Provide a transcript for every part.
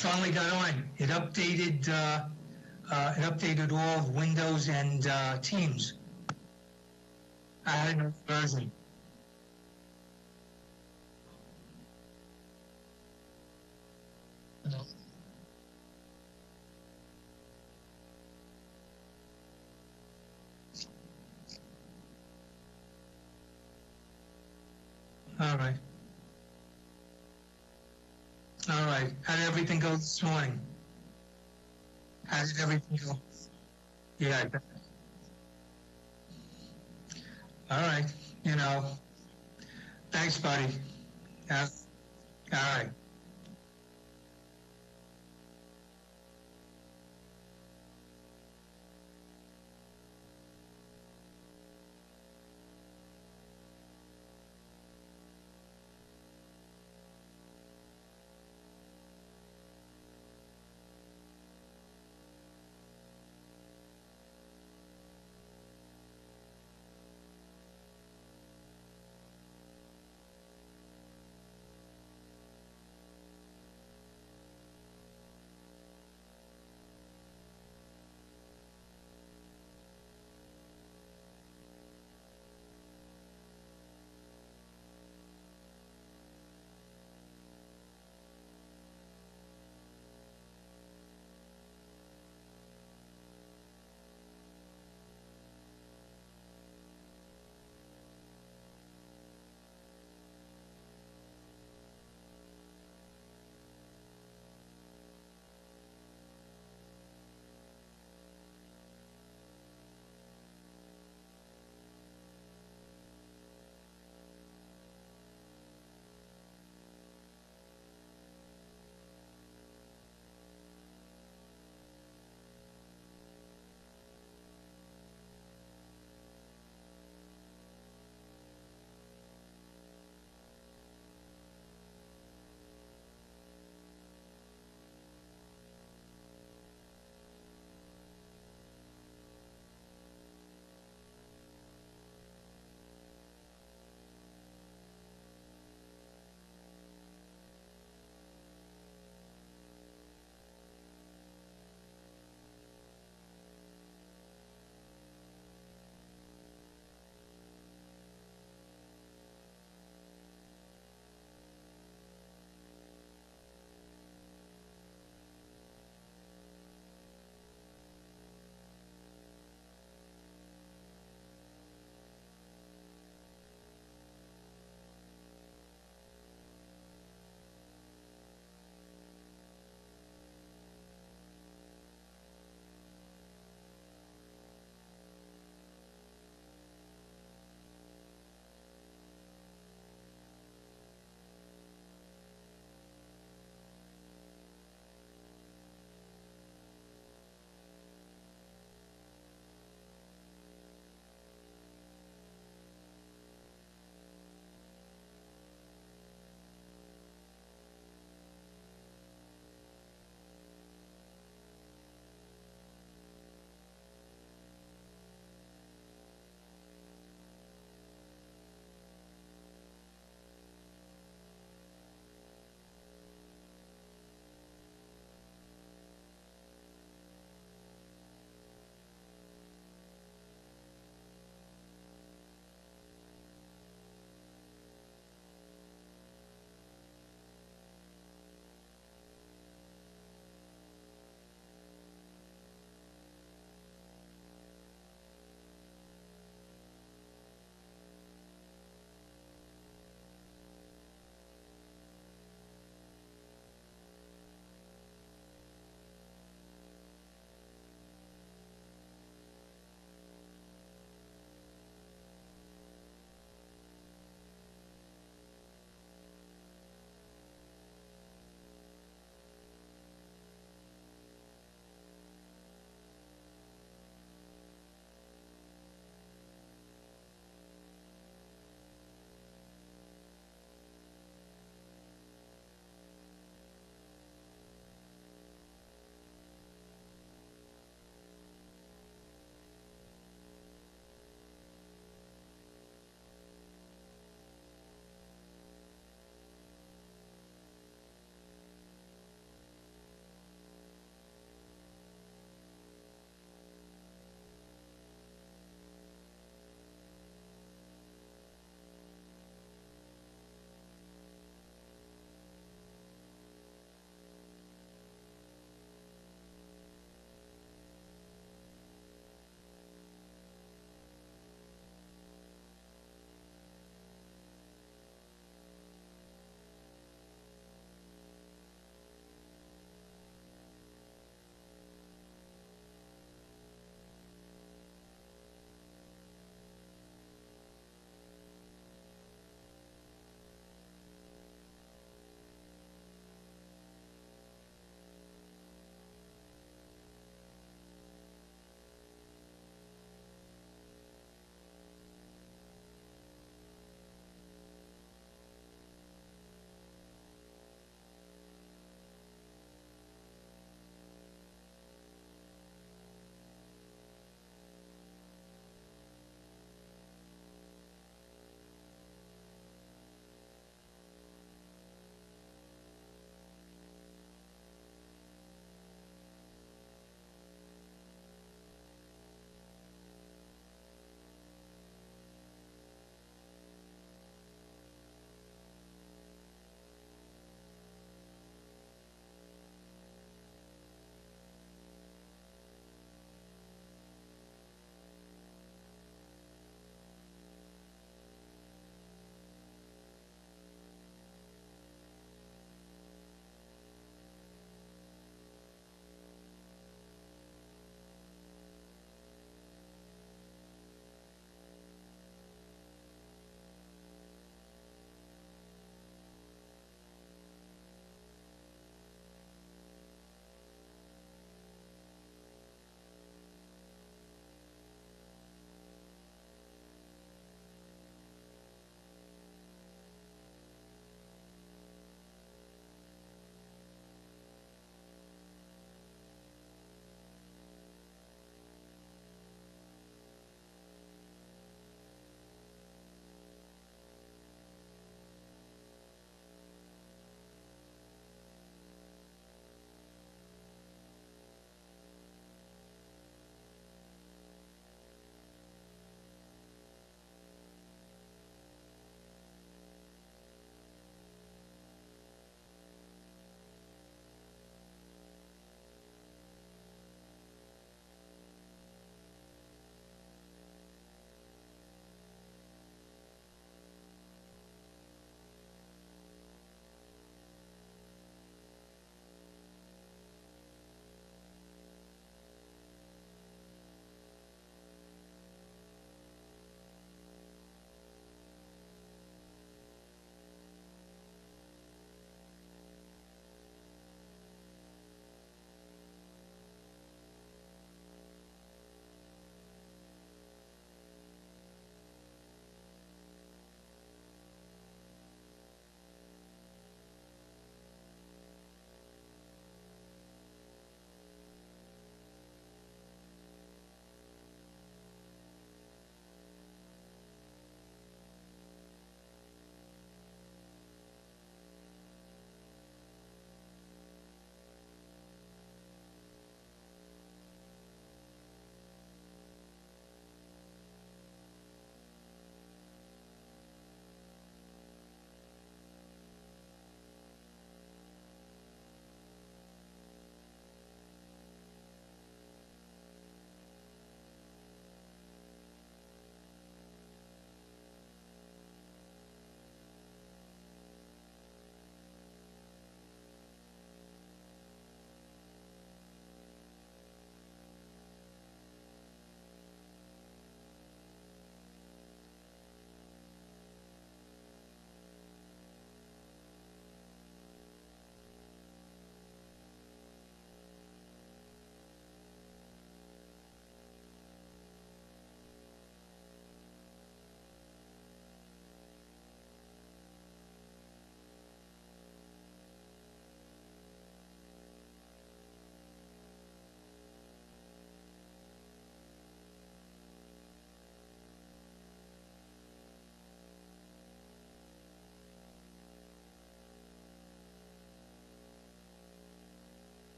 finally got on. It updated all of Windows and Teams. I had a new version. All right. All right. How did everything go this morning? How did everything go? Yeah. All right. You know, thanks, buddy. Yeah. All right.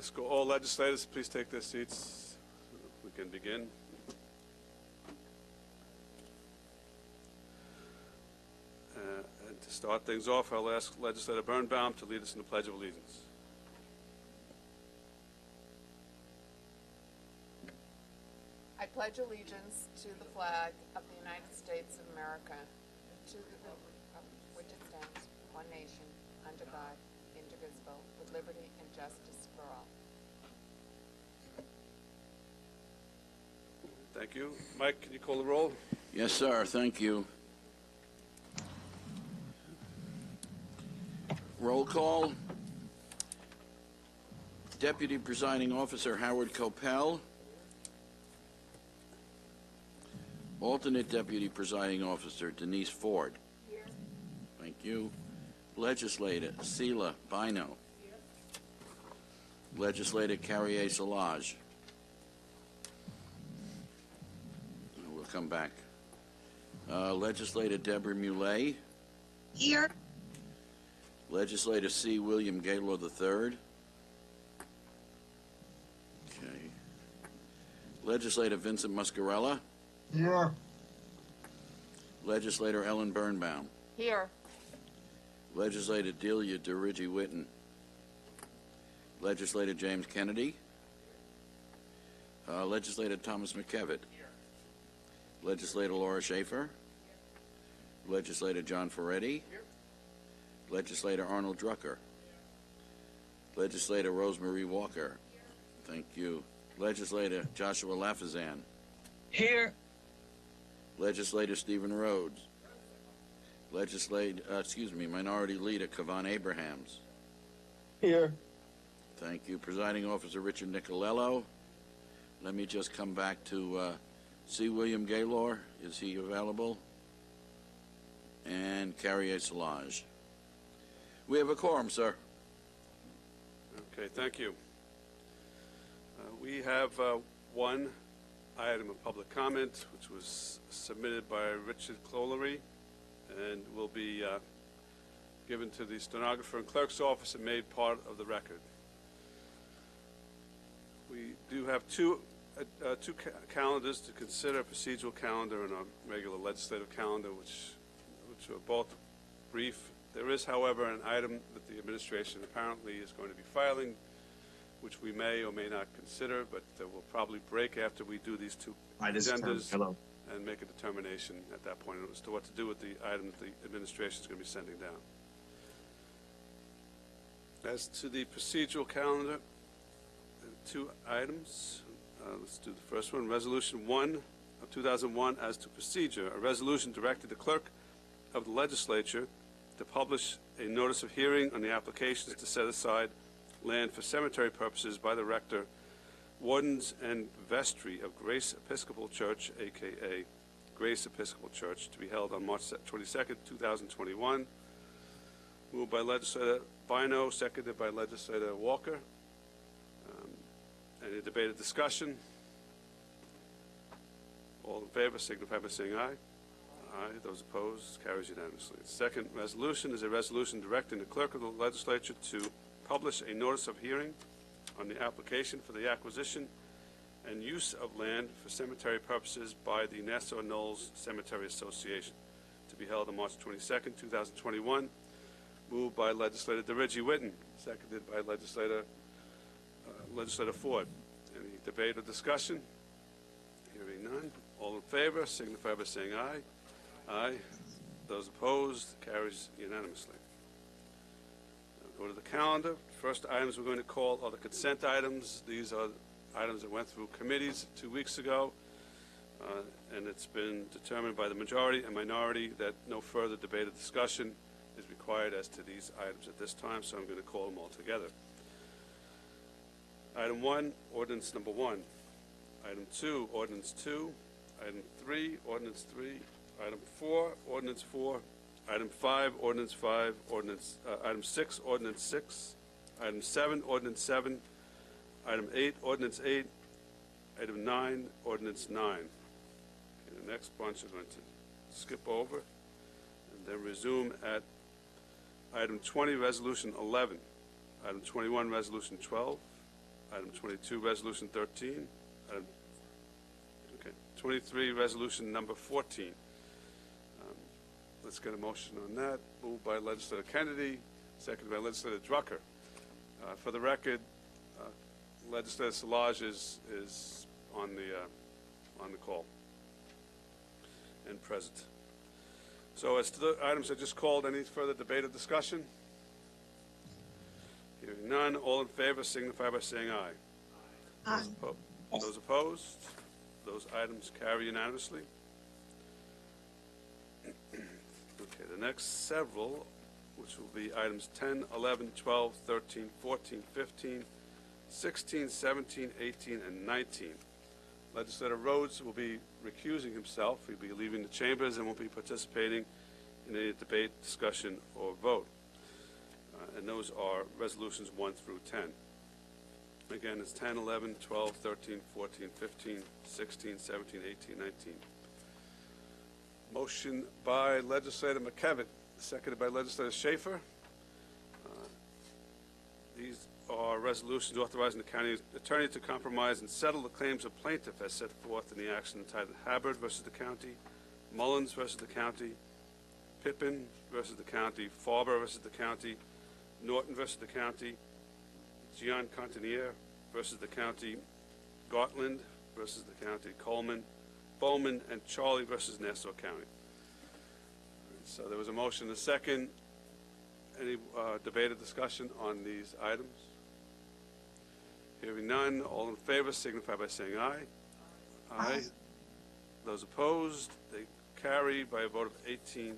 Let's go. All legislators, please take their seats. We can begin. And to start things off, I'll ask Legislator Birnbaum to lead us in the Pledge of Allegiance. I pledge allegiance to the flag of the United States of America, to the republic which it stands, one nation, under God, indivisible, with liberty and justice for all. Thank you. Mike, can you call the roll? Yes, sir. Thank you. Roll call. Deputy Presiding Officer Howard Copel. Alternate Deputy Presiding Officer Denise Ford. Here. Thank you. Legislator Sela Bino. Here. Legislator Carrier Solage. We'll come back. Legislator Deborah Muley. Here. Legislator C. William Gaylor III. Okay. Legislator Vincent Muscarella. Here. Legislator Ellen Birnbaum. Here. Legislator Delia DeRigi-Whitten. Legislator James Kennedy. Legislator Thomas McKevitt. Here. Legislator Laura Schaefer. Here. Legislator John Ferretti. Here. Legislator Arnold Drucker. Here. Legislator Rosemarie Walker. Here. Thank you. Legislator Joshua Lafazan. Here. Legislator Stephen Rhodes. Minority Leader Kavan Abrahams. Here. Thank you. Presiding Officer Richard Nicolello. Let me just come back to C. William Gaylor. Is he available? And Carrier Solage. We have a quorum, sir. Okay, thank you. We have one item of public comment, which was submitted by Richard Clolery and will be given to the stenographer and clerk's office and made part of the record. We do have two calendars to consider, a procedural calendar and a regular legislative calendar, which are both brief. There is, however, an item that the administration apparently is going to be filing, which we may or may not consider, but we'll probably break after we do these two agendas and make a determination at that point as to what to do with the item that the administration is going to be sending down. As to the procedural calendar, two items. Let's do the first one. Resolution 1 of 2001 as to procedure. A resolution directed the clerk of the legislature to publish a notice of hearing on the applications to set aside land for cemetery purposes by the rector, wardens, and vestry of Grace Episcopal Church, a.k.a. Grace Episcopal Church, to be held on March 22nd, 2021. Moved by Legislator Bino, seconded by Legislator Walker. Any debate or discussion? All in favor signify by saying aye. Aye. Those opposed, carries unanimously. The second resolution is a resolution directing the clerk of the legislature to publish a notice of hearing on the application for the acquisition and use of land for cemetery purposes by the Nassau Knolls Cemetery Association, to be held on March 22nd, 2021. Moved by Legislator DeRigi-Whitten, seconded by Legislator Ford. Any debate or discussion? Hearing none. All in favor signify by saying aye. Aye. Those opposed, carries unanimously. Now go to the calendar. First items we're going to call are the consent items. These are items that went through committees 2 weeks ago, and it's been determined by the majority and minority that no further debate or discussion is required as to these items at this time, so I'm going to call them all together. Item 1, ordinance number 1. Item 2, ordinance 2. Item 3, ordinance 3. Item 4, ordinance 4. Item 5, ordinance 5. Item 6, ordinance 6. Item 7, ordinance 7. Item 8, ordinance 8. Item 9, ordinance 9. Okay, the next bunch is going to skip over and then resume at item 20, resolution 11. Item 21, resolution 12. Item 22, Resolution 13. Item, okay, 23, Resolution number 14. Let's get a motion on that. Moved by Legislator Kennedy, seconded by Legislator Drucker. For the record, Legislator Solage is on the call and present. So as to the items I just called, any further debate or discussion? Hearing none, all in favor signify by saying aye. Aye. Those opposed? Those items carry unanimously. Okay, the next several, which will be items 10, 11, 12, 13, 14, 15, 16, 17, 18, and 19. Legislator Rhodes will be recusing himself. He'll be leaving the chambers and won't be participating in any debate, discussion, or vote. And those are resolutions 1 through 10. Again, it's 10, 11, 12, 13, 14, 15, 16, 17, 18, 19. Motion by Legislator McKevitt, seconded by Legislator Schaefer. These are resolutions authorizing the county attorney to compromise and settle the claims of plaintiff as set forth in the action entitled Habbard versus the county, Mullins versus the county, Pippin versus the county, Farber versus the county, Norton versus the county, Gian Continier versus the county, Gartland versus the county, Coleman, Bowman, and Charlie versus Nassau County. So there was a motion and a second. Any debate or discussion on these items? Hearing none, all in favor signify by saying aye. Aye. Those opposed, they carry by a vote of 18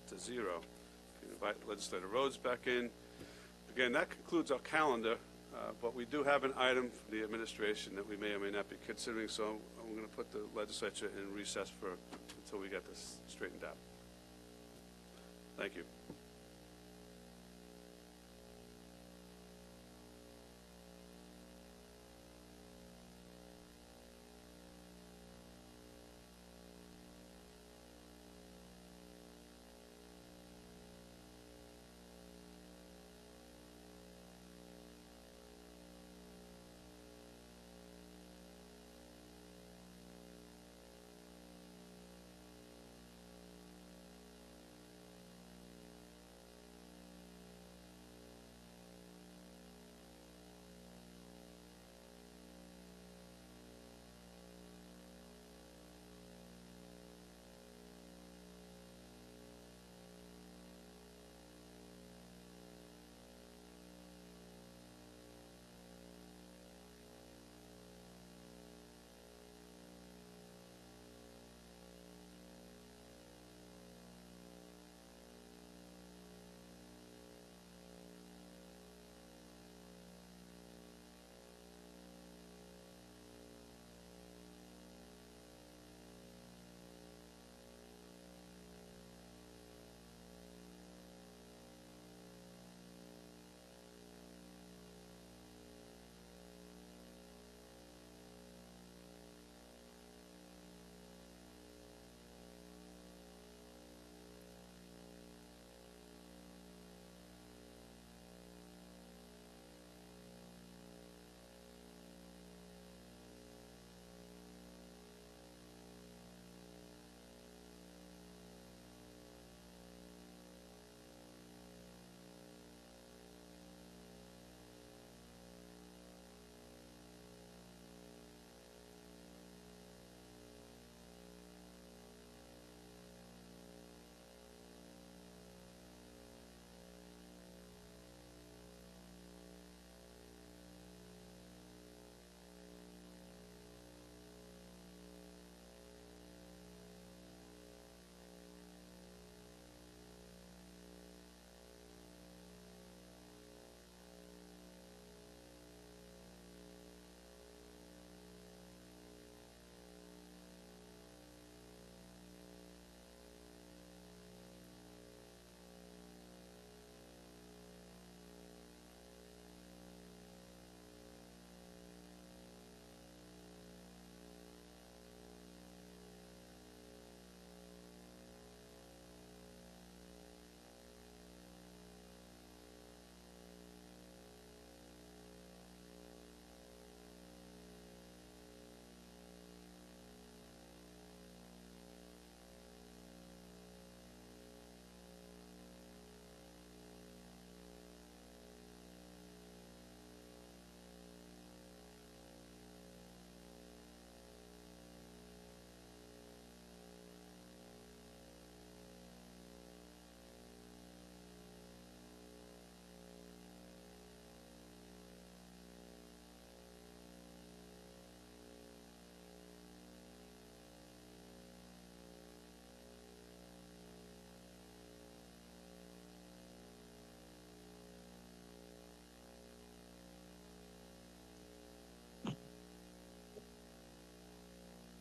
to 0. Can invite Legislator Rhodes back in. Again, that concludes our calendar, but we do have an item from the administration that we may or may not be considering, so I'm going to put the legislature in recess until we get this straightened out. Thank you.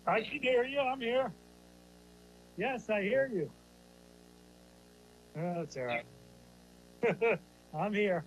I can hear you. I'm here. Yes, I hear you. Oh, that's all right. I'm here.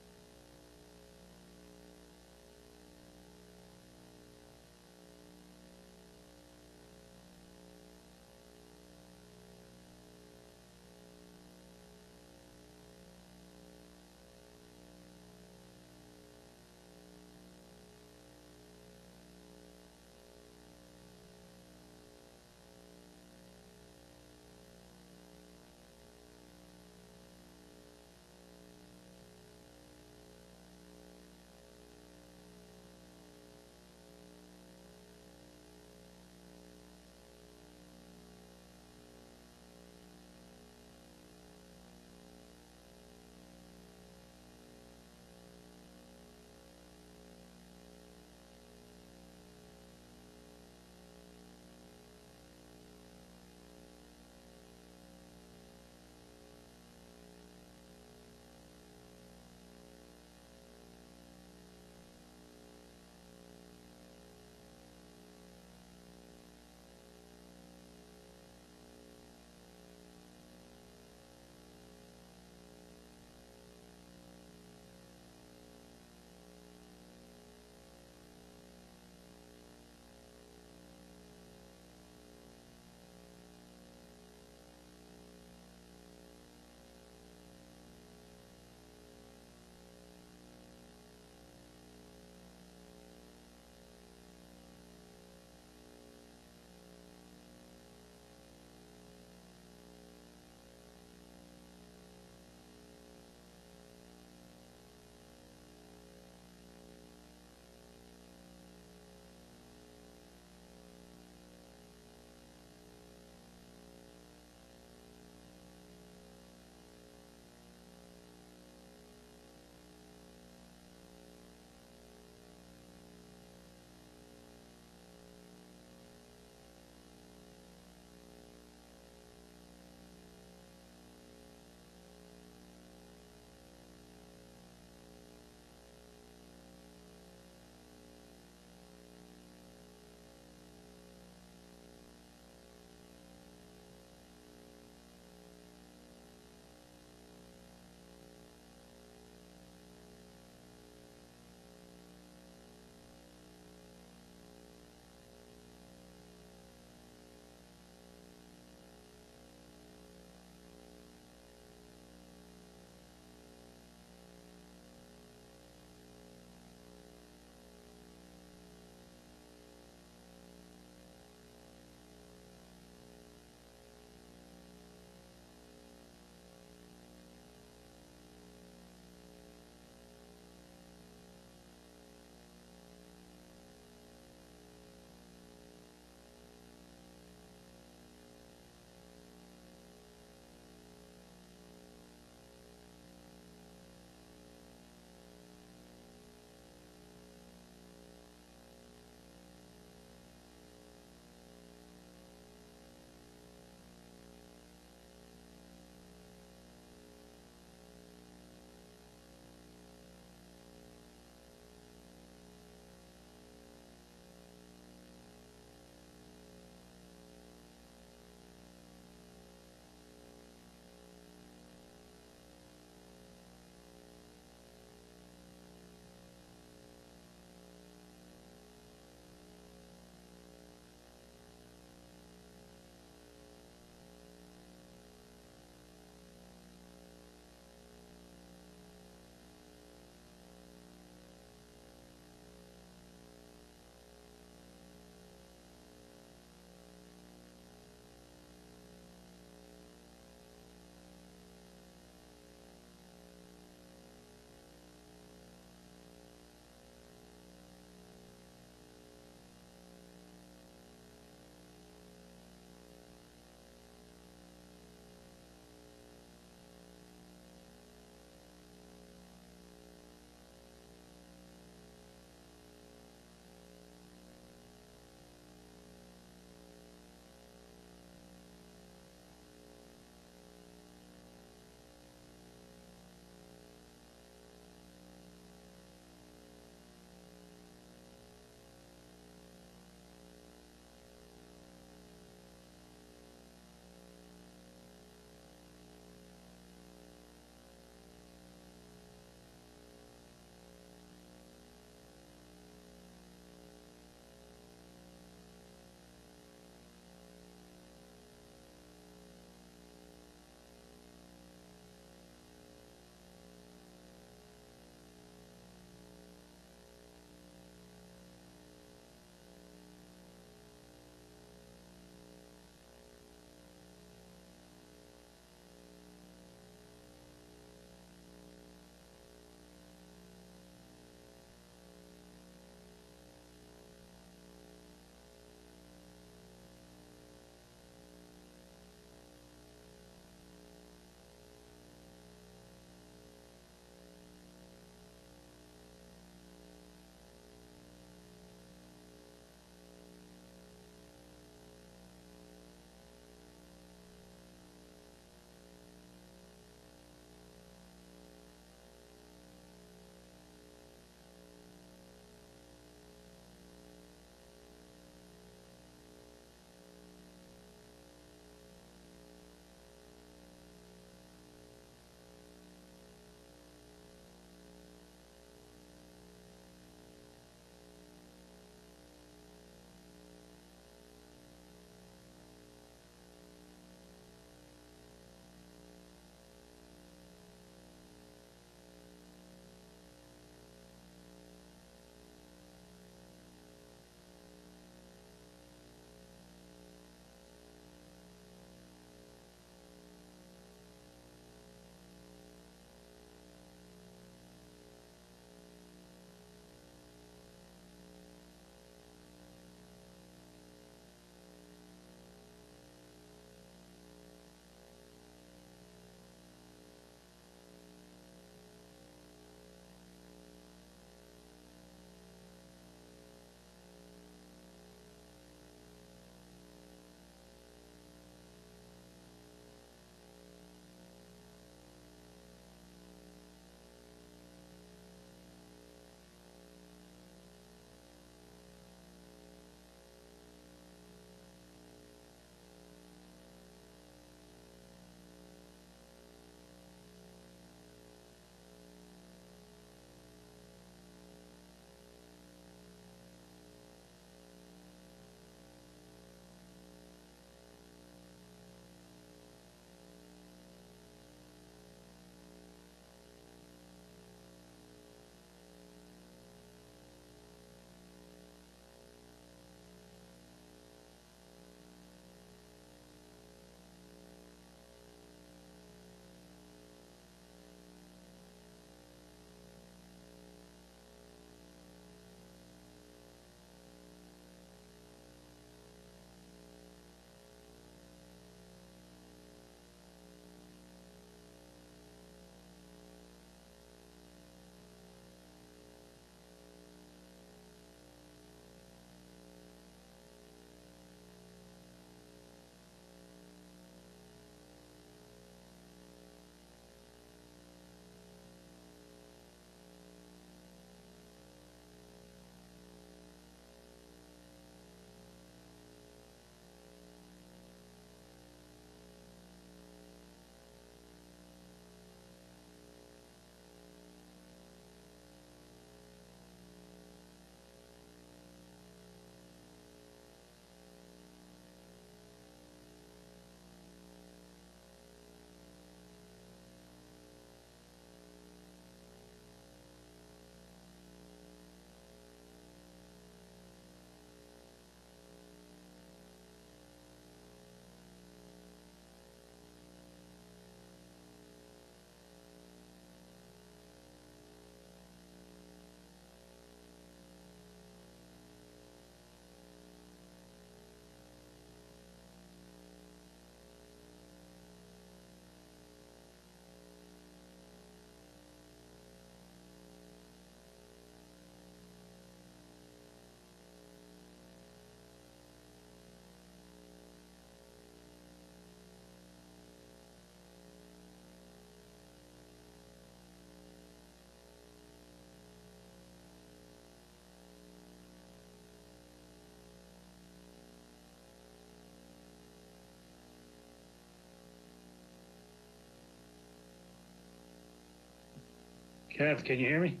Kev, can you hear me?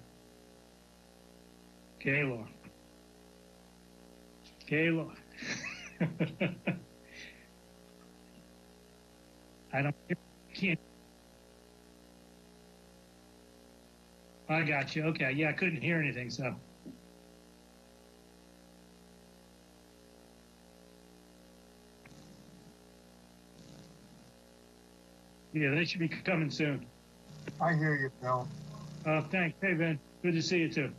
Gaylord. Gaylord. I don't, can't. I got you. Okay. Yeah, I couldn't hear anything, so. Yeah, they should be coming soon. I hear you, Bill. Thanks. Hey, Ben. Good to see you too.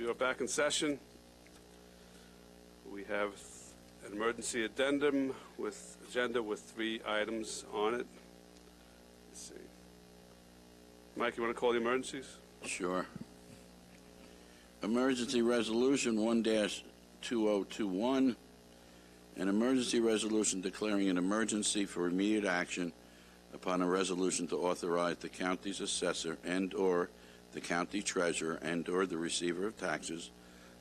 We are back in session. We have an emergency addendum with agenda with 3 items on it. Let's see. Mike, you want to call the emergencies? Sure. Emergency Resolution 1-2021, an emergency resolution declaring an emergency for immediate action upon a resolution to authorize the county's assessor and/or the county treasurer and/or the receiver of taxes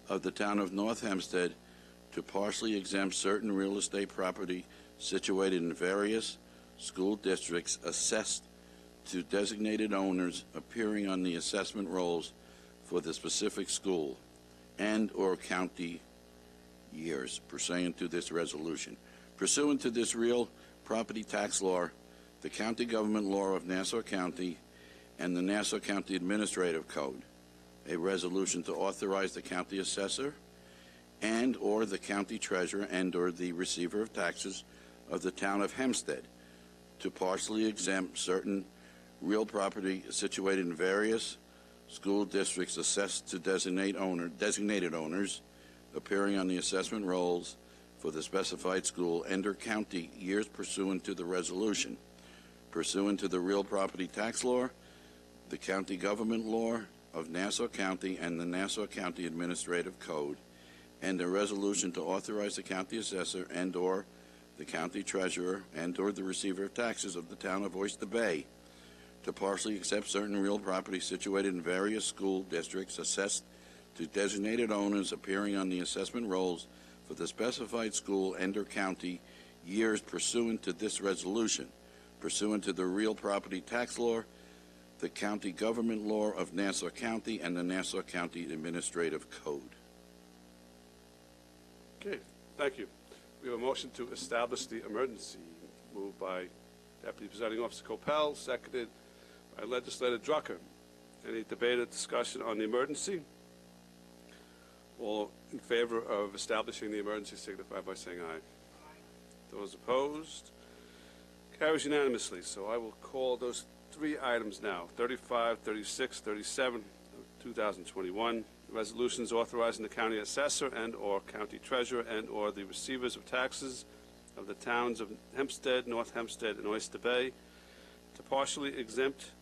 of the town of North Hempstead to partially exempt certain real estate property situated in various school districts assessed to designated owners appearing on the assessment rolls for the specific school and/or county years pursuant to this resolution. Pursuant to this real property tax law, the county government law of Nassau County, and the Nassau County Administrative Code, a resolution to authorize the county assessor and/or the county treasurer and/or the receiver of taxes of the town of Hempstead to partially exempt certain real property situated in various school districts assessed to designated owners appearing on the assessment rolls for the specified school and/or county years pursuant to the resolution. Pursuant to the real property tax law, the county government law of Nassau County and the Nassau County Administrative Code, and a resolution to authorize the county assessor and/or the county treasurer and/or the receiver of taxes of the town of Oyster Bay to partially accept certain real property situated in various school districts assessed to designated owners appearing on the assessment rolls for the specified school and/or county years pursuant to this resolution. Pursuant to the real property tax law, the county government law of Nassau County, and the Nassau County Administrative Code. Okay, thank you. We have a motion to establish the emergency, moved by Deputy Presiding Officer Coppell, seconded by Legislator Drucker. Any debate or discussion on the emergency? All in favor of establishing the emergency signify by saying aye. Those opposed? Carries unanimously. So I will call those 3 items now, 35, 36, 37 of 2021. Resolutions authorizing the county assessor and/or county treasurer and/or the receivers of taxes of the towns of Hempstead, North Hempstead, and Oyster Bay to partially exempt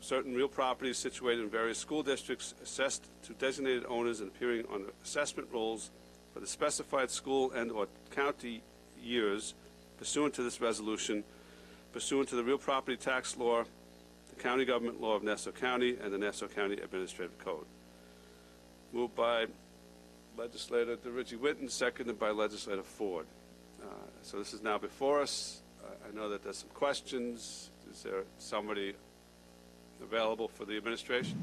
certain real properties situated in various school districts assessed to designated owners and appearing on assessment rolls for the specified school and/or county years pursuant to this resolution, pursuant to the real property tax law, the county government law of Nassau County, and the Nassau County Administrative Code. Moved by Legislator DeRiggi Whitten, seconded by Legislator Ford. So this is now before us. I know that there's some questions. Is there somebody available for the administration?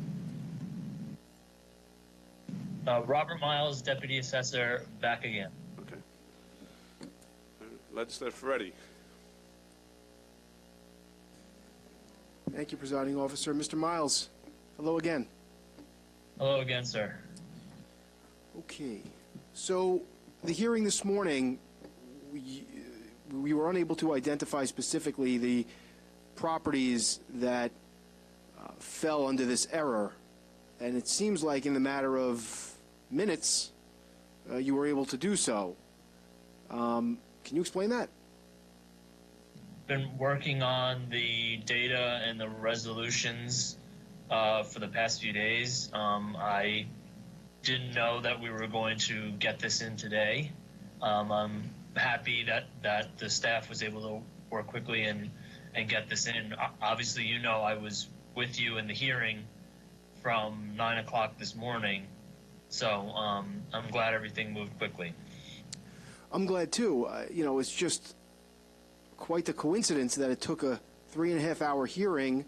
Robert Miles, Deputy Assessor, back again. Okay. Legislator Ferretti. Thank you, Presiding Officer. Mr. Miles, hello again. Hello again, sir. Okay. So the hearing this morning, we were unable to identify specifically the properties that fell under this error, and it seems like in the matter of minutes, you were able to do so. Can you explain that? Been working on the data and the resolutions for the past few days. I didn't know that we were going to get this in today. I'm happy that the staff was able to work quickly and get this in. Obviously, you know, I was with you in the hearing from 9 o'clock this morning, so I'm glad everything moved quickly. I'm glad too. You know, it's just quite the coincidence that it took a 3.5-hour hearing,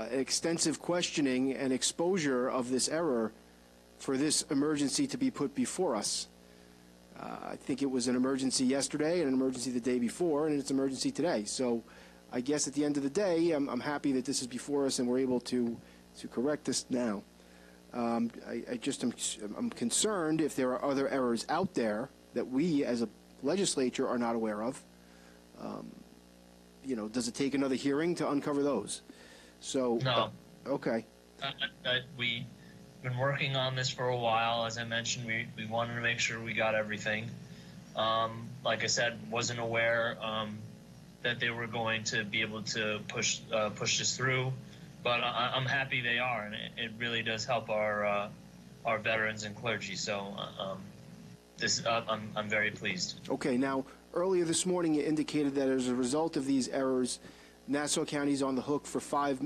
extensive questioning and exposure of this error for this emergency to be put before us. I think it was an emergency yesterday and an emergency the day before, and it's an emergency today. So I guess at the end of the day, I'm happy that this is before us and we're able to correct this now. I'm concerned if there are other errors out there that we as a legislature are not aware of. You know, does it take another hearing to uncover those? So No. okay. been working on this for a while. As I mentioned, we wanted to make sure we got everything. Like I said, wasn't aware that they were going to be able to push this through, but I'm happy they are, and it really does help our veterans and clergy. So I'm very pleased. Okay, now, earlier this morning you indicated that as a result of these errors, Nassau County is on the hook for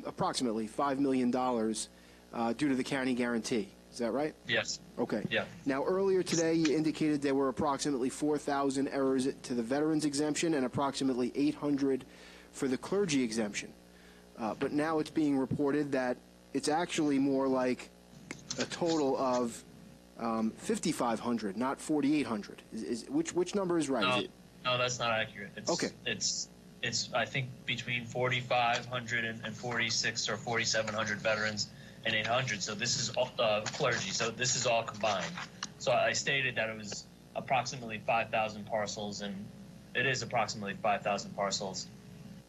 approximately $5 million due to the county guarantee. Is that right? Yes. Okay. Yeah. Now, earlier today you indicated there were approximately 4,000 errors to the veterans exemption and approximately 800 for the clergy exemption. But now it's being reported that it's actually more like a total of 5,500, not 4,800. Which number is right? No, Is it? no, that's not accurate. Okay. It's I think between 4,500 and 46 or 4,700 veterans and 800. So this is all, clergy. So this is all combined. So I stated that it was approximately 5,000 parcels, and it is approximately 5,000 parcels.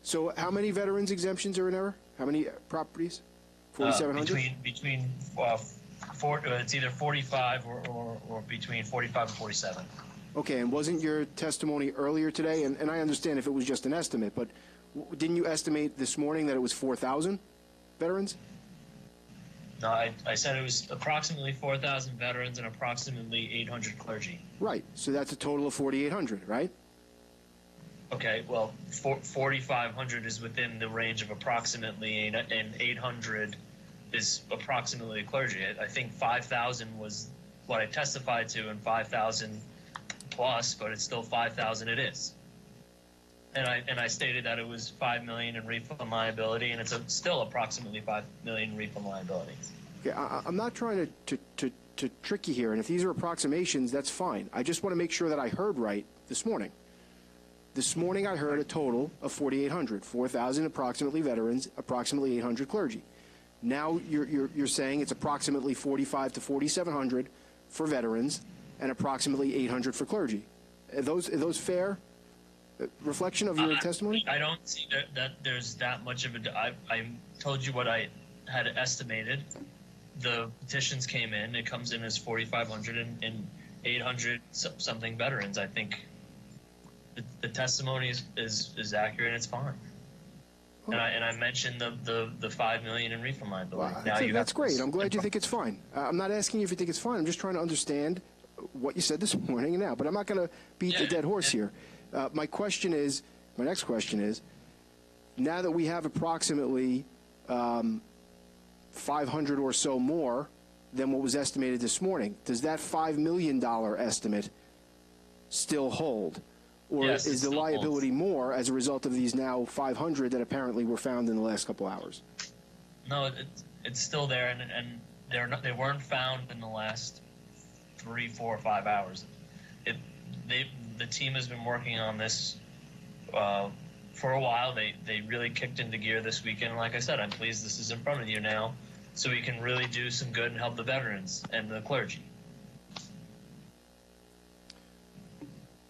So how many veterans exemptions are in error? How many properties? 4,700? Between it's either 45 or between 45 and 47. Okay, and wasn't your testimony earlier today, and I understand if it was just an estimate, but didn't you estimate this morning that it was 4,000 veterans? No, I said it was approximately 4,000 veterans and approximately 800 clergy. Right, so that's a total of 4,800, right? Okay, well, 4,500 is within the range of approximately, and 800 is approximately clergy. I think 5,000 was what I testified to, and 5,000 plus, but it's still 5,000 it is. And I stated that it was $5 million in refund liability, and it's still approximately $5 million in refund liability. Okay, I'm not trying to trick you here, and if these are approximations, that's fine. I just want to make sure that I heard right this morning. This morning I heard a total of 4,800, 4,000 approximately veterans, approximately 800 clergy. Now you're saying it's approximately 4,500 to 4,700 for veterans and approximately 800 for clergy. Are those fair reflection of your testimony? I don't see that there's that much of a. I told you what I had estimated. The petitions came in. It comes in as 4,500 and 800 something veterans. I think the testimony is accurate and it's fine. Oh. And I mentioned the $5 million in refund liability. Well, that's great. I'm glad you think it's fine. I'm not asking you if you think it's fine. I'm just trying to understand what you said this morning now. But I'm not going to beat the dead horse here. My next question is, now that we have approximately 500 or so more than what was estimated this morning, does that $5 million estimate still hold? Or yes, is the liability more as a result of these now 500 that apparently were found in the last couple hours? No, it's still there, and they weren't found in the last 3, 4, or 5 hours. The team has been working on this for a while. They really kicked into gear this weekend. Like I said, I'm pleased this is in front of you now, so we can really do some good and help the veterans and the clergy.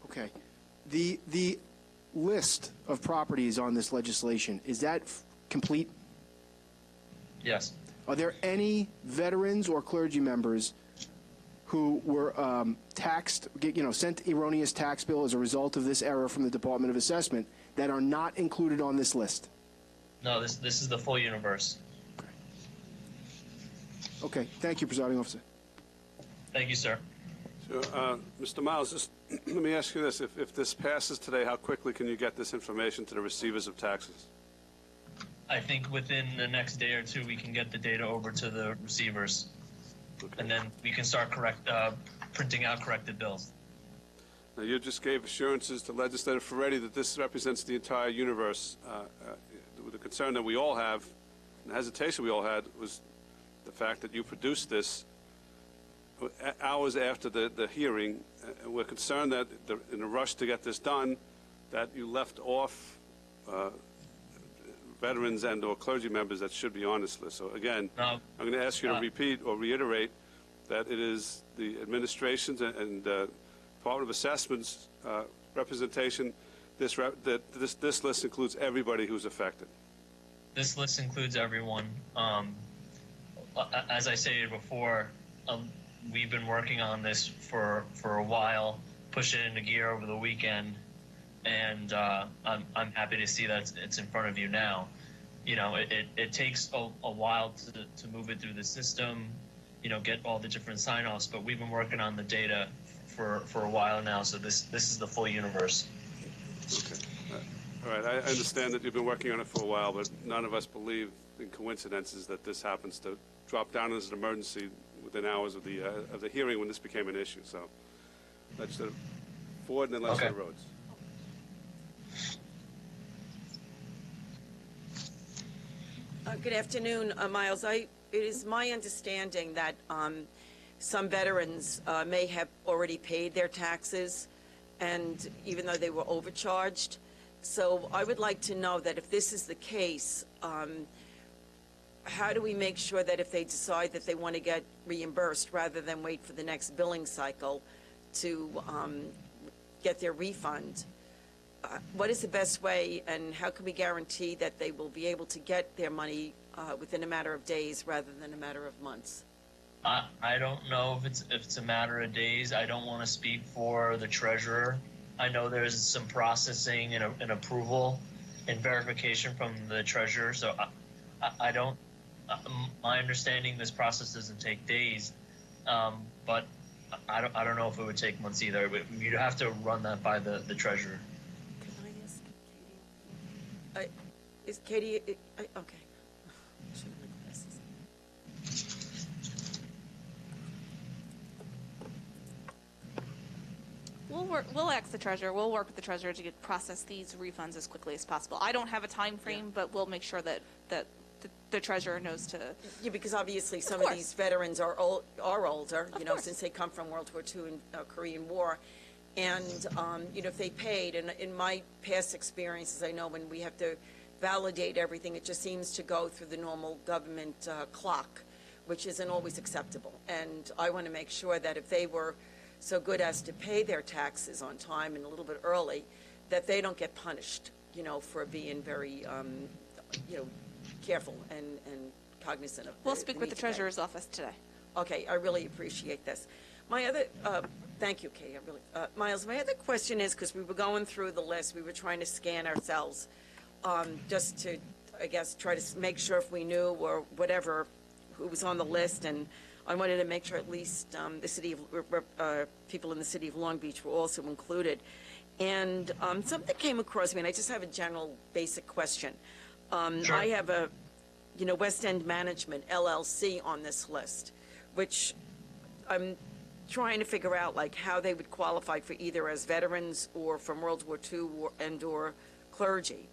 Okay. The list of properties on this legislation, is that complete? Yes. Are there any veterans or clergy members who were taxed, sent erroneous tax bill as a result of this error from the Department of Assessment that are not included on this list? No, this is the full universe. Okay. Thank you, Presiding Officer. Thank you, sir. So, Mr. Miles, just let me ask you this. If this passes today, how quickly can you get this information to the receivers of taxes? I think within the next day or two, we can get the data over to the receivers. Okay. And then we can start printing out corrected bills. Now, you just gave assurances to Legislator Ferretti that this represents the entire universe. The concern that we all have, and the hesitation we all had, was the fact that you produced this hours after the hearing. And we're concerned that in a rush to get this done, that you left off veterans and or clergy members that should be on this list. So again, I'm going to ask you to repeat or reiterate that it is the administration's and Department of Assessment's representation that this list includes everybody who's affected. This list includes everyone. as I stated before, we've been working on this for a while, push it into gear over the weekend, and I'm happy to see that it's in front of you now. You know, it takes a while to move it through the system, you know, get all the different sign-offs, but we've been working on the data for a while now, so this is the full universe. Okay. All right, I understand that you've been working on it for a while, but none of us believe in coincidences that this happens to drop down as an emergency within hours of the hearing when this became an issue. So, Legislator Ford and then Legislator Rhodes. Good afternoon, Miles. It is my understanding that some veterans may have already paid their taxes, and even though they were overcharged. So I would like to know that if this is the case, how do we make sure that if they decide that they want to get reimbursed rather than wait for the next billing cycle to get their refund? What is the best way, and how can we guarantee that they will be able to get their money within a matter of days rather than a matter of months? I don't know if it's a matter of days. I don't want to speak for the treasurer. I know there's some processing and approval and verification from the treasurer. So I don't. My understanding, this process doesn't take days, but I don't know if it would take months either. But you'd have to run that by the treasurer. Can I ask Katie? Is Katie okay? I should have my glasses. We'll ask the treasurer. We'll work with the treasurer to process these refunds as quickly as possible. I don't have a time frame, but we'll make sure that the treasurer knows to. Yeah, because obviously some of these veterans are older, you know, since they come from World War II and Korean War. And, you know, if they paid, and in my past experiences, I know when we have to validate everything, it just seems to go through the normal government clock, which isn't always acceptable. And I want to make sure that if they were so good as to pay their taxes on time and a little bit early, that they don't get punished, you know, for being very, you know, careful and cognizant of. We'll speak with the treasurer's office today. Okay, I really appreciate this. My other, thank you, Kay. I really, Miles, my other question is, because we were going through the list, we were trying to scan ourselves, just to, I guess, try to make sure if we knew or whatever who was on the list, and I wanted to make sure at least the city of, people in the city of Long Beach were also included. And something came across me, and I just have a general basic question. Sure. I have a, you know, West End Management, LLC, on this list, which I'm trying to figure out, like, how they would qualify for either as veterans or from World War II or clergy.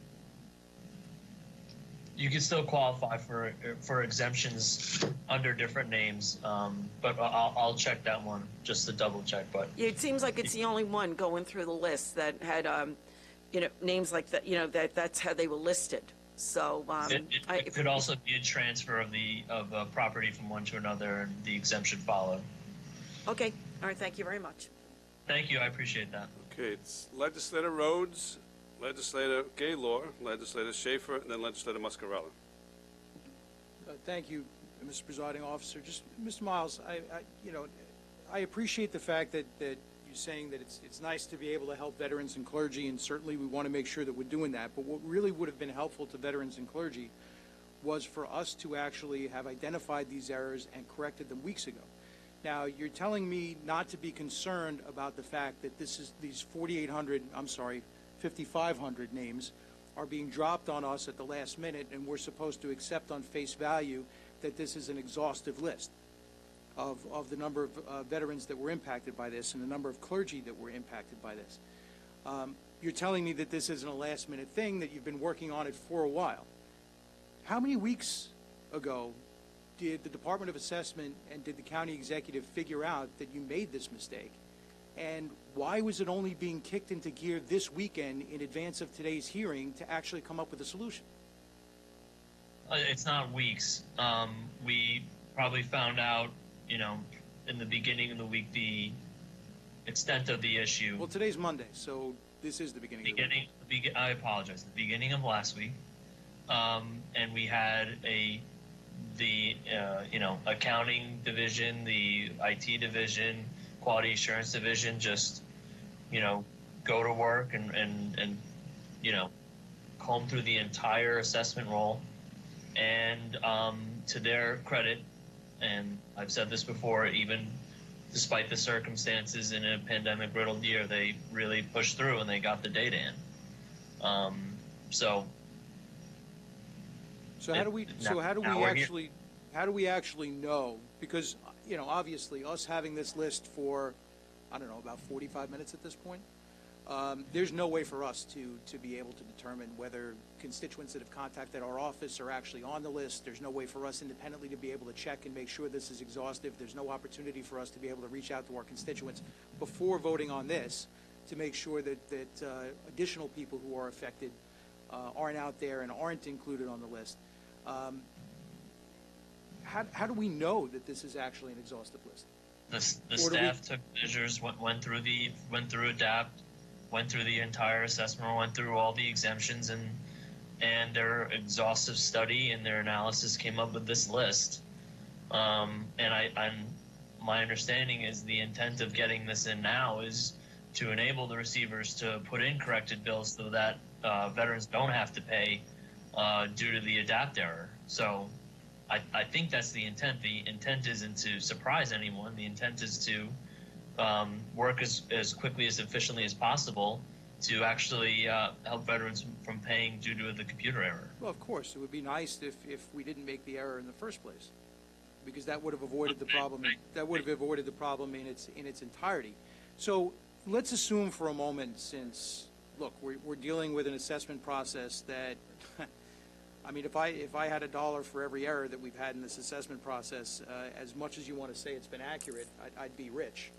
You can still qualify for exemptions under different names, but I'll check that one just to double check. But Yeah, it seems like it's the only one going through the list that had, you know, names like that. You know, that's how they were listed. So it could also be a transfer of property from one to another, and the exemption followed. Okay. All right. Thank you very much. Thank you. I appreciate that. Okay, it's Legislator Rhodes, Legislator Gaylor, Legislator Schaefer, and then Legislator Muscarella. Thank you, Mr. Presiding Officer. Just, Mr. Miles, I appreciate the fact that you're saying that it's nice to be able to help veterans and clergy, and certainly we want to make sure that we're doing that. But what really would have been helpful to veterans and clergy was for us to actually have identified these errors and corrected them weeks ago. Now, you're telling me not to be concerned about the fact that these 5,500 names are being dropped on us at the last minute, and we're supposed to accept on face value that this is an exhaustive list of the number of veterans that were impacted by this and the number of clergy that were impacted by this. You're telling me that this isn't a last-minute thing, that you've been working on it for a while. How many weeks ago did the Department of Assessment and did the county executive figure out that you made this mistake? And why was it only being kicked into gear this weekend in advance of today's hearing to actually come up with a solution? It's not weeks. We probably found out, you know, in the beginning of the week, the extent of the issue. Well, today's Monday, so this is the beginning of the week. I apologize. The beginning of last week, and we had a the accounting division, the IT division, quality assurance division just go to work and comb through the entire assessment roll. And to their credit, and I've said this before, even despite the circumstances in a pandemic-riddled year, they really pushed through and they got the data in. So how do we actually know? Because obviously us having this list for I don't know about 45 minutes at this point, there's no way for us to be able to determine whether constituents that have contacted our office are actually on the list. There's no way for us independently to be able to check and make sure this is exhaustive. There's no opportunity for us to be able to reach out to our constituents before voting on this to make sure that additional people who are affected aren't out there and aren't included on the list. How do we know that this is actually an exhaustive list? The staff took measures, went through ADAPT, went through the entire assessment, went through all the exemptions, and their exhaustive study and their analysis came up with this list. My understanding is the intent of getting this in now is to enable the receivers to put in corrected bills so that veterans don't have to pay due to the ADAPT error. So I think that's the intent. The intent isn't to surprise anyone. The intent is to work as quickly, as efficiently as possible to actually help veterans from paying due to the computer error. Well, of course, it would be nice if we didn't make the error in the first place, because that would have avoided the problem. That would have avoided the problem in its entirety. So let's assume for a moment, since look, we're dealing with an assessment process that. I mean, if I had $1 for every error that we've had in this assessment process, as much as you want to say it's been accurate, I'd be rich.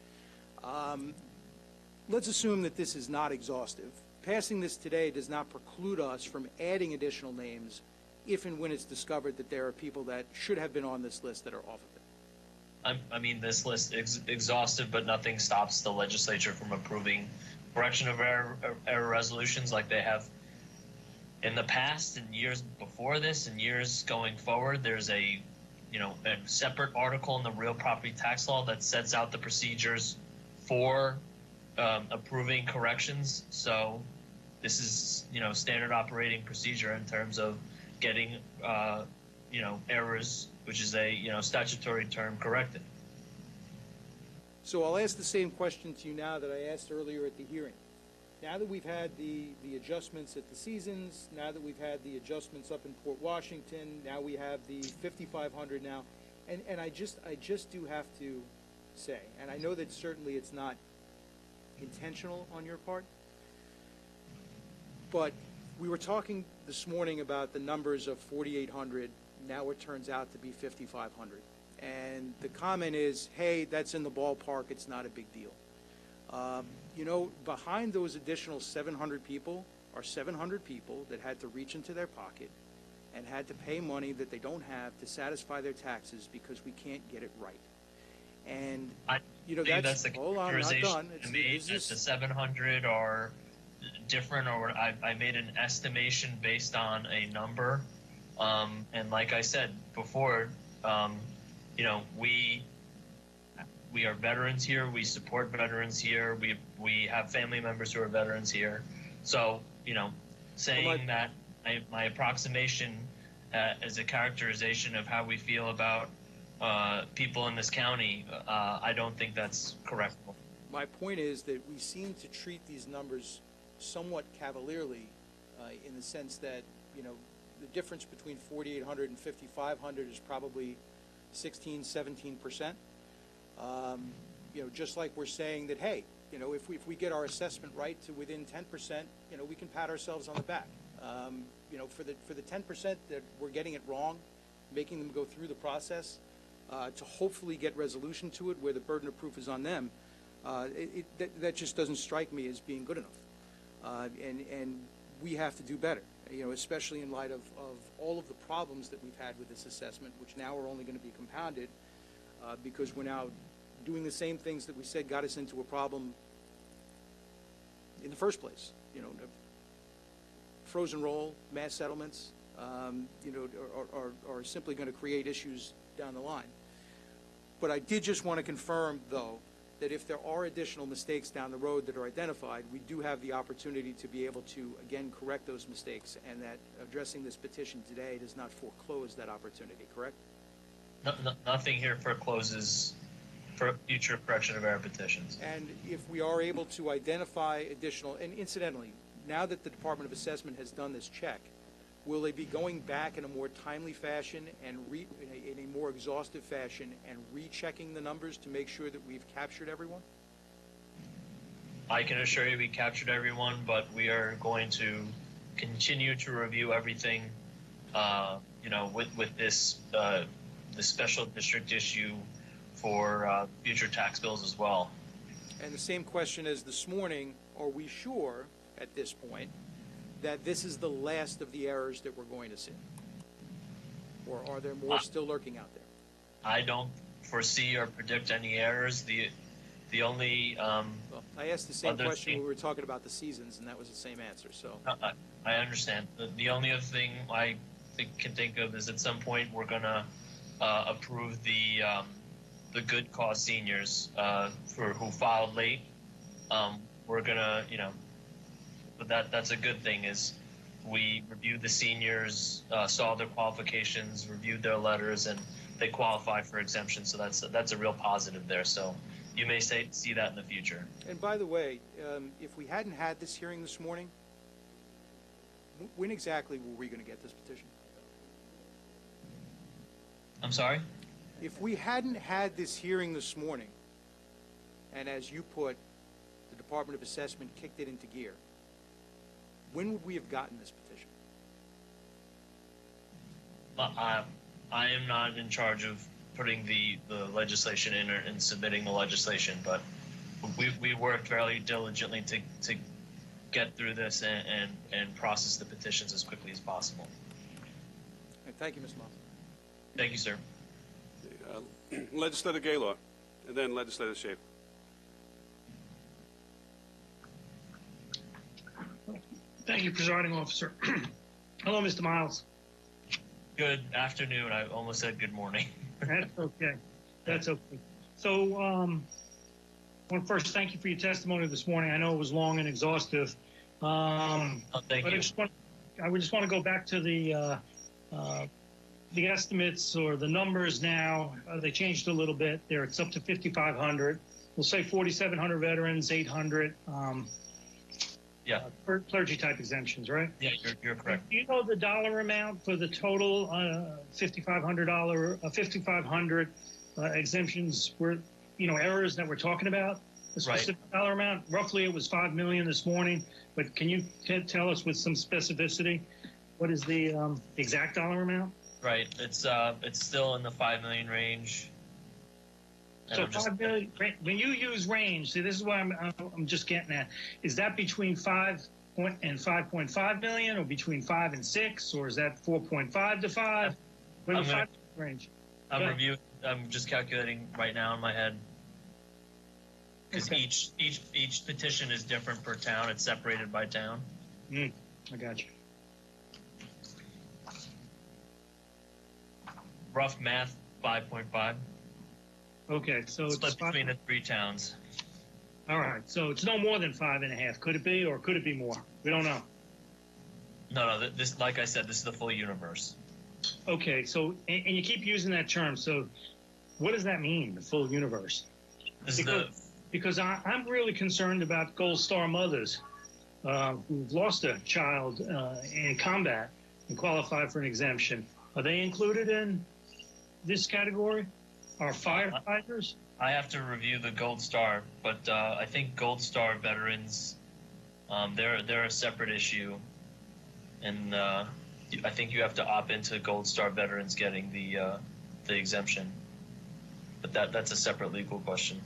Let's assume that this is not exhaustive. Passing this today does not preclude us from adding additional names if and when it's discovered that there are people that should have been on this list that are off of it. I mean, this list is exhaustive, but nothing stops the legislature from approving correction of error resolutions like they have in the past and years before this and years going forward. There's a separate article in the real property tax law that sets out the procedures for approving corrections. So this is, standard operating procedure in terms of getting, errors, which is a, statutory term, corrected. So I'll ask the same question to you now that I asked earlier at the hearing. Now that we've had the adjustments at the Seasons, now that we've had the adjustments up in Port Washington, now we have the 5,500 now, and I just do have to say, and I know that certainly it's not intentional on your part, but we were talking this morning about the numbers of 4,800. Now it turns out to be 5,500, and the comment is, hey, that's in the ballpark. It's not a big deal. Behind those additional 700 people are 700 people that had to reach into their pocket and had to pay money that they don't have to satisfy their taxes because we can't get it right. And, that's the hold on, not done. The 700 are different, or I made an estimation based on a number. And like I said before, we are veterans here. We support veterans here. We have family members who are veterans here. So, saying that my approximation is a characterization of how we feel about people in this county, I don't think that's correct. My point is that we seem to treat these numbers somewhat cavalierly in the sense that, the difference between 4,800 and 5,500 is probably 16, 17%. Just like we're saying that, hey, if we get our assessment right to within 10%, we can pat ourselves on the back. For the 10% that we're getting it wrong, making them go through the process to hopefully get resolution to it where the burden of proof is on them, that just doesn't strike me as being good enough. And we have to do better, especially in light of all of the problems that we've had with this assessment, which now are only going to be compounded because we're now doing the same things that we said got us into a problem in the first place. Frozen roll, mass settlements, are simply going to create issues down the line. But I did just want to confirm, though, that if there are additional mistakes down the road that are identified, we do have the opportunity to be able to, again, correct those mistakes, and that addressing this petition today does not foreclose that opportunity, correct? Nothing here forecloses for future correction of error petitions. And if we are able to identify additional, and incidentally, now that the Department of Assessment has done this check, will they be going back in a more timely fashion and in a more exhaustive fashion and rechecking the numbers to make sure that we've captured everyone? I can assure you we captured everyone, but we are going to continue to review everything, with this the special district issue for future tax bills as well. And the same question as this morning, are we sure at this point that this is the last of the errors that we're going to see? Or are there more still lurking out there? I don't foresee or predict any errors. The only Well, I asked the same other question thing- when we were talking about the seasons, and that was the same answer, so. I understand. The only other thing I can think of is at some point we're going to approve the good cause seniors for who filed late. We're going to, but that's a good thing is we reviewed the seniors, saw their qualifications, reviewed their letters, and they qualify for exemption. So that's a real positive there. So you may see that in the future. And by the way, if we hadn't had this hearing this morning, when exactly were we going to get this petition? I'm sorry? If we hadn't had this hearing this morning, and as you put, the Department of Assessment kicked it into gear, when would we have gotten this petition? I am not in charge of putting the legislation in and submitting the legislation, but we worked fairly diligently to get through this and process the petitions as quickly as possible. And thank you, Mr. Moss. Thank you, sir. Legislator Gaylor, and then Legislator Schaefer. Thank you, Presiding Officer. Hello, Mr. Miles. Good afternoon. I almost said good morning. That's okay. That's okay. So, well, first, thank you for your testimony this morning. I know it was long and exhaustive. Thank But you. I just want to go back to the estimates or the numbers now. They changed a little bit. It's up to 5,500. We'll say 4,700 veterans, 800 Yeah, clergy type exemptions, right? yeah, you're correct. Do you know the dollar amount for the total $5,500 exemptions were, errors that we're talking about? The specific dollar amount? Roughly, it was $5 million this morning. But can you tell us with some specificity what is the exact dollar amount? Right. It's still in the 5 million range. And So I'm just- 5 million. When you use range, see, this is what I'm just getting at. Is that between 5 and 5.5 million, or between 5 and 6, or is that 4.5 to 5? What is the 5 range? I'm Go ahead. reviewing. I'm just calculating right now in my head because Okay. each petition is different per town. It's separated by town. I got you. Rough math, 5.5. Okay, so it's Split between the 3 towns. all right. So it's no more than 5.5. Could it be, or could it be more? We don't know. No. This, like I said, this is the full universe. Okay, so and you keep using that term. So what does that mean, the full universe? This is the Because I'm really concerned about Gold Star mothers who've lost a child in combat and qualify for an exemption. Are they included in this category? Are firefighters? I have to review the Gold Star, but I think Gold Star veterans, they're a separate issue, and I think you have to opt into Gold Star veterans getting the exemption. But that's a separate legal question.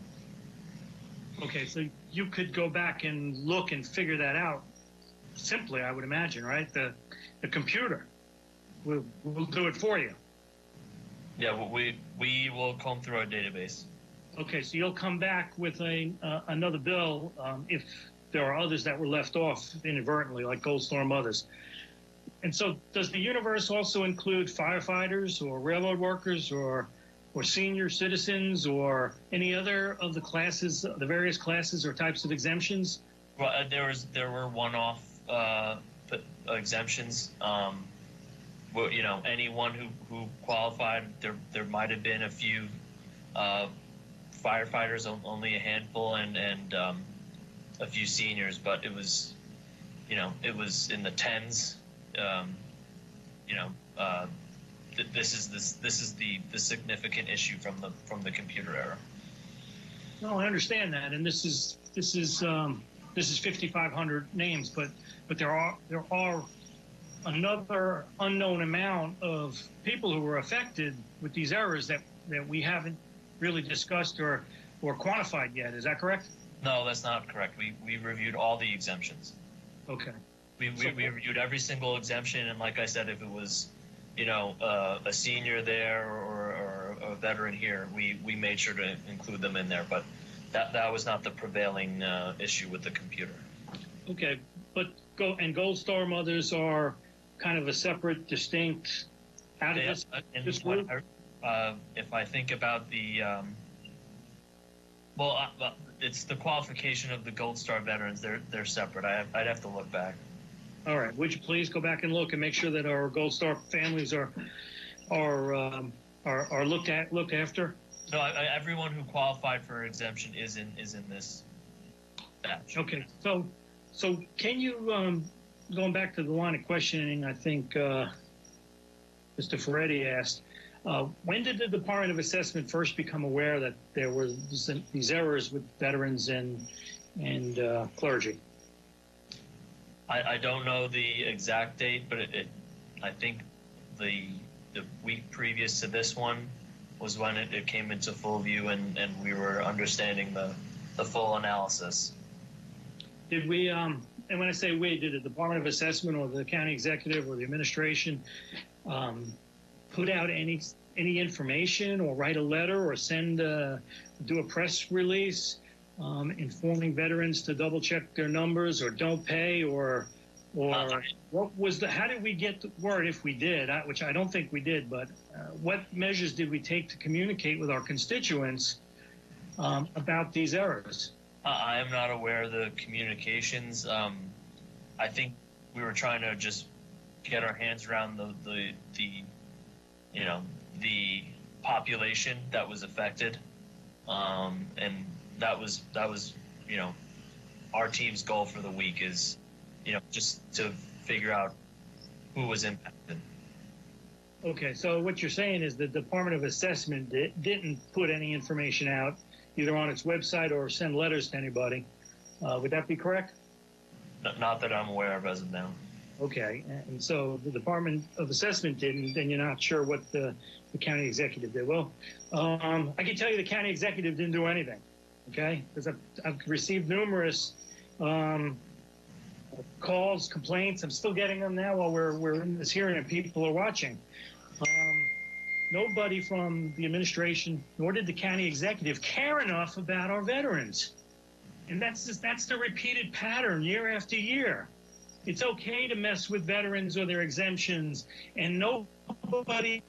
Okay, so you could go back and look and figure that out simply, I would imagine, right? The computer will do it for you. Yeah, well, we will comb through our database. Okay, so you'll come back with another bill if there are others that were left off inadvertently, like Gold Star mothers. And so does the universe also include firefighters or railroad workers or senior citizens or any other of the classes, the various classes or types of exemptions? Well, there were one-off exemptions. Well, you know, anyone who qualified, there might have been a few firefighters, only a handful, and a few seniors, but it was, you know, it was in the tens. You know, this is the significant issue from the computer era. No, I understand that, and this is 5,500 names, but there are another unknown amount of people who were affected with these errors that we haven't really discussed or quantified yet. Is that correct? No, that's not correct. We reviewed all the exemptions. Okay. We reviewed every single exemption, and like I said, if it was, you know, a senior there or a veteran here, we made sure to include them in there. But that was not the prevailing issue with the computer. Okay, but Gold Star mothers are kind of a separate, distinct out of this group? If I think about the, it's the qualification of the Gold Star veterans. They're separate. I'd have to look back. All right. Would you please go back and look and make sure that our Gold Star families are looked after? No, everyone who qualified for exemption is in this batch. Okay. So can you, going back to the line of questioning, I think Mr. Ferretti asked, when did the Department of Assessment first become aware that there were these errors with veterans and clergy? I don't know the exact date, but I think the week previous to this one was when it came into full view and we were understanding the full analysis. Did we, and when I say we, did the Department of Assessment or the county executive or the administration put out any information or write a letter or do a press release informing veterans to double check their numbers or don't pay or what was how did we get the word if we did, which I don't think we did, but what measures did we take to communicate with our constituents about these errors? I am not aware of the communications. I think we were trying to just get our hands around the you know, the population that was affected, and that was you know, our team's goal for the week is, you know, just to figure out who was impacted. Okay, so what you're saying is the Department of Assessment didn't put any information out either on its website or send letters to anybody. Would that be correct? Not that I'm aware of as of now. Okay, and so the Department of Assessment didn't, and you're not sure what the county executive did. Well, I can tell you the county executive didn't do anything, okay? Because I've received numerous calls, complaints. I'm still getting them now while we're in this hearing and people are watching. Nobody from the administration, nor did the county executive, care enough about our veterans. And that's the repeated pattern year after year. It's okay to mess with veterans or their exemptions, and nobody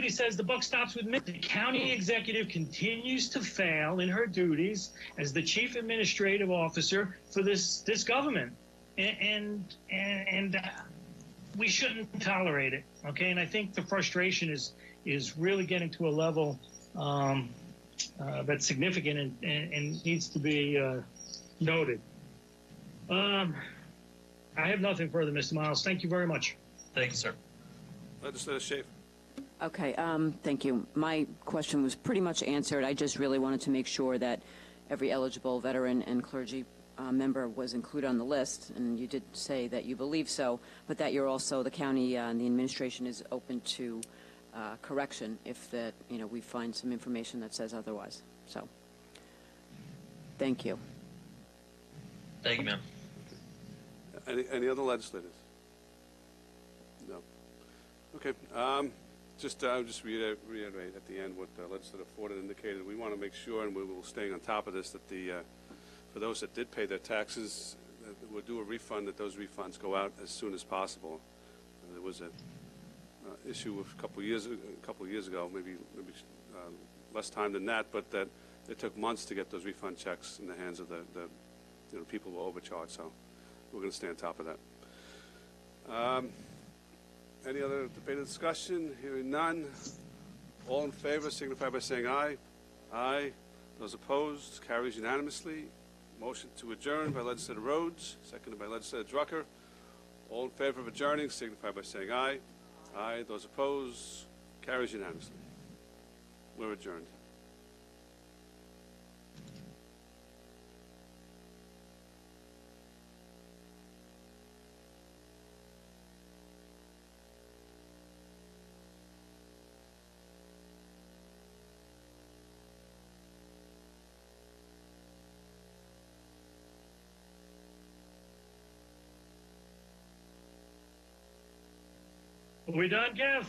says the buck stops with me. The county executive continues to fail in her duties as the chief administrative officer for this government, and we shouldn't tolerate it. Okay, and I think the frustration is really getting to a level that's significant and needs to be noted. I have nothing further, Mr. Miles. Thank you very much. Thank you, sir. Legislator Schaefer. Okay, thank you. My question was pretty much answered. I just really wanted to make sure that every eligible veteran and clergy member was included on the list, and you did say that you believe so, but that you're also, the county and the administration is open to correction if that, you know, we find some information that says otherwise. So, thank you. Thank you, ma'am. Any other legislators? No. Okay. I'll just reiterate at the end what Legislator Ford had indicated. We want to make sure, and we will stay on top of this, that for those that did pay their taxes, we'll do a refund, that those refunds go out as soon as possible. There was a issue a couple of years ago, maybe less time than that, but that it took months to get those refund checks in the hands of the people who were overcharged. So we're going to stay on top of that. Any other debate or discussion? Hearing none. All in favor signify by saying aye. Aye. Those opposed, carries unanimously. Motion to adjourn by Legislator Rhodes, seconded by Legislator Drucker. All in favor of adjourning signify by saying aye. Aye. Those opposed, carries unanimously. We're adjourned. Are we done, Kev?